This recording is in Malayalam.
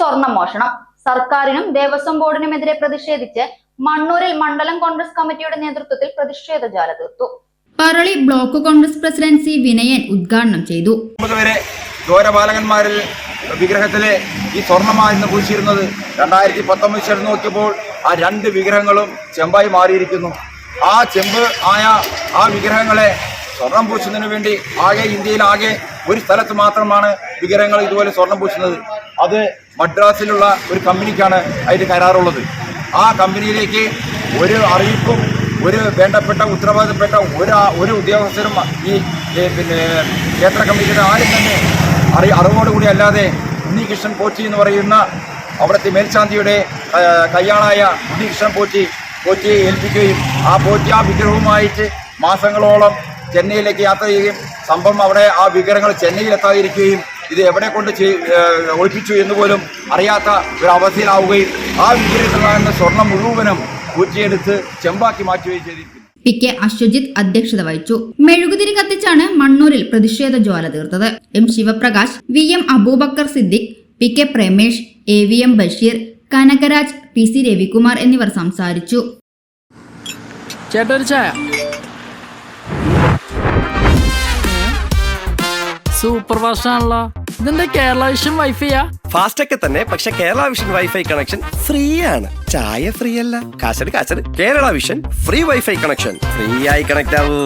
സ്വർണ്ണ മോഷണം. സർക്കാരിനും ദേവസ്വം ബോർഡിനുമെതിരെ പ്രതിഷേധിച്ച് മണ്ണൂരിൽ മണ്ഡലം കോൺഗ്രസ് കമ്മിറ്റിയുടെ നേതൃത്വത്തിൽ പ്രതിഷേധ ജാല തീർത്തു. Parali block Congress president C Vinayan ഉദ്ഘാടനം ചെയ്തു. ഘോരബാലകന്മാരിൽ വിഗ്രഹത്തിലെ ഈ സ്വർണ്ണമായിരുന്നു പൂശിയിരുന്നത്. 2019 നോക്കിയപ്പോൾ ആ 2 വിഗ്രഹങ്ങളും ചെമ്പായി മാറിയിരിക്കുന്നു. ആ ചെമ്പ് ആയ ആ വിഗ്രഹങ്ങളെ സ്വർണം പൂശുന്നതിന് വേണ്ടി ഇന്ത്യയിലാകെ ഒരു സ്ഥലത്ത് മാത്രമാണ് വിഗ്രഹങ്ങൾ ഇതുപോലെ സ്വർണം പൂശുന്നത്. അത് മദ്രാസിലുള്ള ഒരു കമ്പനിക്കാണ് അതിന് കരാറുള്ളത്. ആ കമ്പനിയിലേക്ക് ഒരു അറിയിപ്പും ഒരു വേണ്ടപ്പെട്ട ഉത്തരവാദിത്തപ്പെട്ട ഒരു ഉദ്യോഗസ്ഥരും ഈ ക്ഷേത്ര കമ്മിറ്റിയുടെ ആരും തന്നെ അറിവോടുകൂടി അല്ലാതെ ഉണ്ണികൃഷ്ണൻ പോറ്റി എന്ന് പറയുന്ന അവിടുത്തെ മേൽശാന്തിയുടെ കയ്യാളായ ഉണ്ണികൃഷ്ണൻ പോറ്റിയെ ഏൽപ്പിക്കുകയും ആ വിഗ്രഹവുമായിട്ട് മാസങ്ങളോളം ചെന്നൈയിലേക്ക് യാത്ര ചെയ്യുകയും സംഭവം അവിടെ ആ വിഗ്രഹങ്ങൾ ചെന്നൈയിലെത്താതിരിക്കുകയും ഇത് എവിടെ കൊണ്ട് ഒളിപ്പിച്ചു എന്ന് പോലും അറിയാത്ത ഒരു അവസ്ഥയിലാവുകയും ആ വിഗ്രഹത്തിലാകുന്ന സ്വർണം മുഴുവനും ഊറ്റിയെടുത്ത് ചെമ്പാക്കി മാറ്റുകയും ചെയ്തിരിക്കുന്നു. പി കെ അശ്വജിത്ത് അധ്യക്ഷത വഹിച്ചു. മെഴുകുതിരി കത്തിച്ചാണ് മണ്ണൂരിൽ പ്രതിഷേധ ജ്വാല തീർത്തത്. M Sivaprakash, V M Abubakar Siddique, P K Pramesh, A V M Basheer, Kanakaraj, P C Ravikumar എന്നിവർ സംസാരിച്ചു. സൂപ്പർ ഫാസ്റ്റ് ആണല്ലോ. ഇതിന്റെ കേരള വിഷൻ വൈഫൈയാ? ഫാസ്റ്റ് ഒക്കെ തന്നെ, പക്ഷെ Kerala vision wifi connection free ആണ്. ചായ ഫ്രീ അല്ല, കാശട് Kerala vision free wifi connection. Free ആയി കണക്ട് ആവൂ.